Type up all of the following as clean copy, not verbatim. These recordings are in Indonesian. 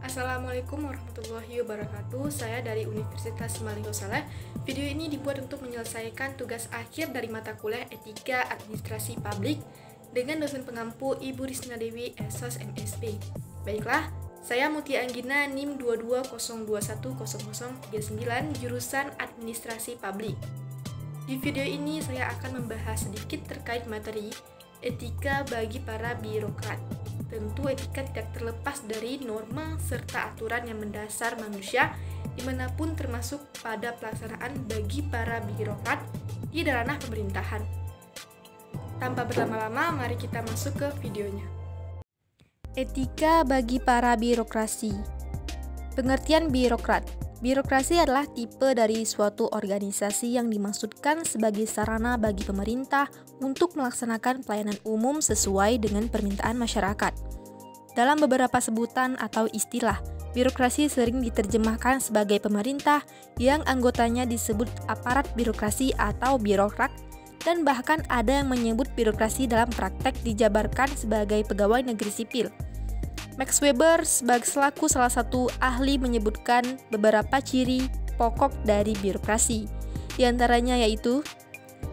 Assalamualaikum warahmatullahi wabarakatuh. Saya dari Universitas Malih Saleh. Video ini dibuat untuk menyelesaikan tugas akhir dari mata kuliah Etika Administrasi Publik dengan dosen pengampu Ibu Risna Dewi, SOS MSP. Baiklah, saya Mutia Anggina, NIM 2202100039, jurusan Administrasi Publik. Di video ini saya akan membahas sedikit terkait materi etika bagi para birokrat. Tentu etika tidak terlepas dari norma serta aturan yang mendasar manusia dimanapun, termasuk pada pelaksanaan bagi para birokrat di ranah pemerintahan. Tanpa berlama-lama, mari kita masuk ke videonya. Etika bagi para birokrasi. Pengertian birokrat. Birokrasi adalah tipe dari suatu organisasi yang dimaksudkan sebagai sarana bagi pemerintah untuk melaksanakan pelayanan umum sesuai dengan permintaan masyarakat. Dalam beberapa sebutan atau istilah, birokrasi sering diterjemahkan sebagai pemerintah yang anggotanya disebut aparat birokrasi atau birokrat, dan bahkan ada yang menyebut birokrasi dalam praktek dijabarkan sebagai pegawai negeri sipil. Max Weber selaku salah satu ahli menyebutkan beberapa ciri pokok dari birokrasi. Di antaranya yaitu,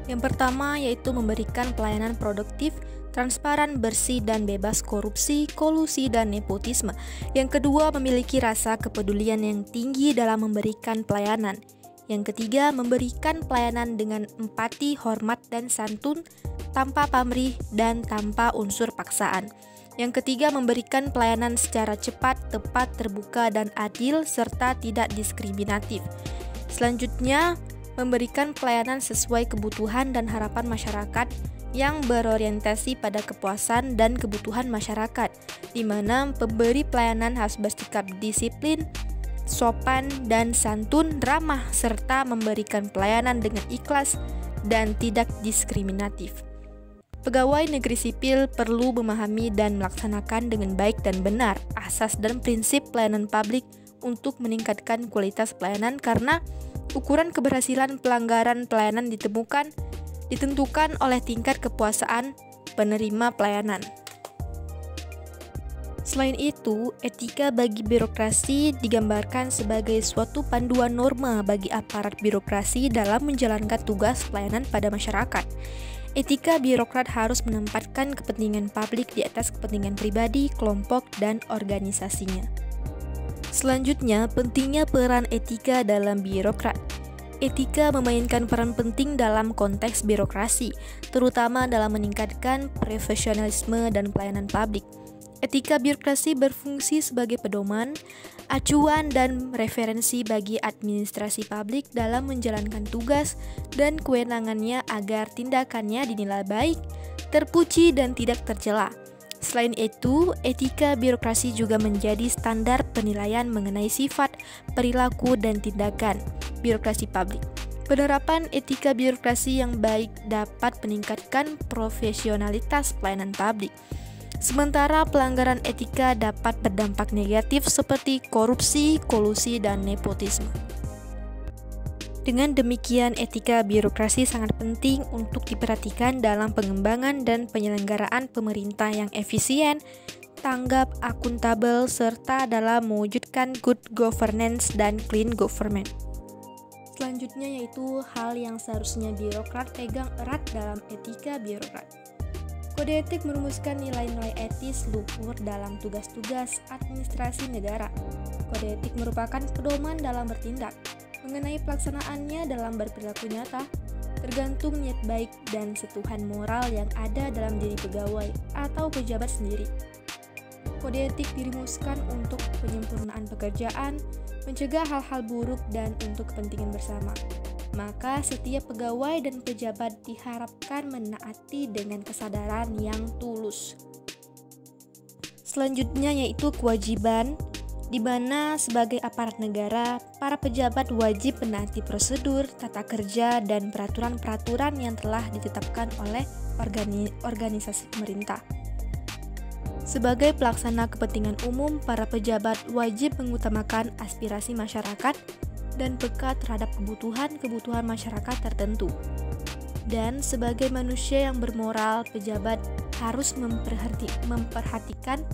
yang pertama yaitu memberikan pelayanan produktif, transparan, bersih, dan bebas korupsi, kolusi, dan nepotisme. Yang kedua, memiliki rasa kepedulian yang tinggi dalam memberikan pelayanan. Yang ketiga, memberikan pelayanan dengan empati, hormat, dan santun, tanpa pamrih dan tanpa unsur paksaan. Yang ketiga, memberikan pelayanan secara cepat, tepat, terbuka, dan adil, serta tidak diskriminatif. Selanjutnya, memberikan pelayanan sesuai kebutuhan dan harapan masyarakat yang berorientasi pada kepuasan dan kebutuhan masyarakat, di mana pemberi pelayanan harus bersikap disiplin, sopan, dan santun, ramah, serta memberikan pelayanan dengan ikhlas dan tidak diskriminatif. Pegawai negeri sipil perlu memahami dan melaksanakan dengan baik dan benar asas dan prinsip pelayanan publik untuk meningkatkan kualitas pelayanan, karena ukuran keberhasilan pelanggaran pelayanan ditentukan oleh tingkat kepuasaan penerima pelayanan. Selain itu, etika bagi birokrasi digambarkan sebagai suatu panduan norma bagi aparat birokrasi dalam menjalankan tugas pelayanan pada masyarakat. Etika birokrat harus menempatkan kepentingan publik di atas kepentingan pribadi, kelompok, dan organisasinya. Selanjutnya, pentingnya peran etika dalam birokrat. Etika memainkan peran penting dalam konteks birokrasi, terutama dalam meningkatkan profesionalisme dan pelayanan publik. Etika birokrasi berfungsi sebagai pedoman, acuan, dan referensi bagi administrasi publik dalam menjalankan tugas dan kewenangannya agar tindakannya dinilai baik, terpuji, dan tidak tercela. Selain itu, etika birokrasi juga menjadi standar penilaian mengenai sifat, perilaku, dan tindakan birokrasi publik. Penerapan etika birokrasi yang baik dapat meningkatkan profesionalitas pelayanan publik. Sementara pelanggaran etika dapat berdampak negatif seperti korupsi, kolusi, dan nepotisme. Dengan demikian, etika birokrasi sangat penting untuk diperhatikan dalam pengembangan dan penyelenggaraan pemerintah yang efisien, tanggap, akuntabel, serta dalam mewujudkan good governance dan clean government. Selanjutnya yaitu hal yang seharusnya birokrat pegang erat dalam etika birokrat. Kode etik merumuskan nilai-nilai etis luhur dalam tugas-tugas administrasi negara. Kode etik merupakan pedoman dalam bertindak. Mengenai pelaksanaannya dalam berperilaku nyata, tergantung niat baik dan sentuhan moral yang ada dalam diri pegawai atau pejabat sendiri. Kode etik dirumuskan untuk penyempurnaan pekerjaan, mencegah hal-hal buruk, dan untuk kepentingan bersama. Maka setiap pegawai dan pejabat diharapkan menaati dengan kesadaran yang tulus. Selanjutnya yaitu kewajiban, di mana sebagai aparat negara, para pejabat wajib menaati prosedur, tata kerja, dan peraturan-peraturan yang telah ditetapkan oleh organisasi pemerintah. Sebagai pelaksana kepentingan umum, para pejabat wajib mengutamakan aspirasi masyarakat dan peka terhadap kebutuhan masyarakat tertentu. Dan sebagai manusia yang bermoral, pejabat harus memperhatikan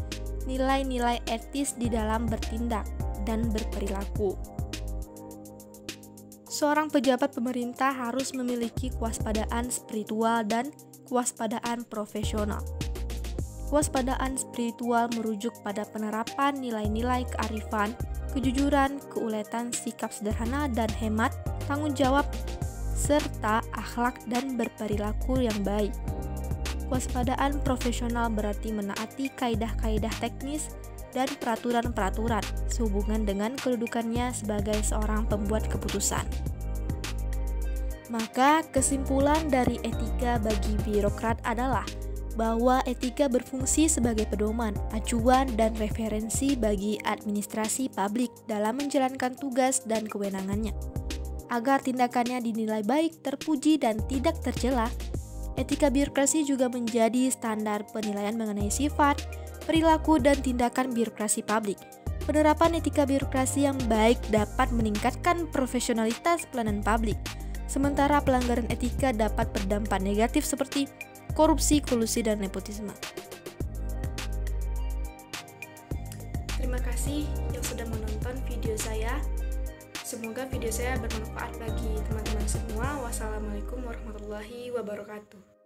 nilai-nilai etis di dalam bertindak dan berperilaku. Seorang pejabat pemerintah harus memiliki kewaspadaan spiritual dan kewaspadaan profesional. Kewaspadaan spiritual merujuk pada penerapan nilai-nilai kearifan, kejujuran, keuletan, sikap sederhana dan hemat, tanggung jawab, serta akhlak dan berperilaku yang baik. Kewaspadaan profesional berarti menaati kaidah-kaidah teknis dan peraturan-peraturan sehubungan dengan kedudukannya sebagai seorang pembuat keputusan. Maka kesimpulan dari etika bagi birokrat adalah bahwa etika berfungsi sebagai pedoman, acuan, dan referensi bagi administrasi publik dalam menjalankan tugas dan kewenangannya. Agar tindakannya dinilai baik, terpuji, dan tidak tercela, etika birokrasi juga menjadi standar penilaian mengenai sifat, perilaku, dan tindakan birokrasi publik. Penerapan etika birokrasi yang baik dapat meningkatkan profesionalitas pelayanan publik, sementara pelanggaran etika dapat berdampak negatif seperti korupsi, kolusi, dan nepotisme. Terima kasih yang sudah menonton video saya. Semoga video saya bermanfaat bagi teman-teman semua. Wassalamualaikum warahmatullahi wabarakatuh.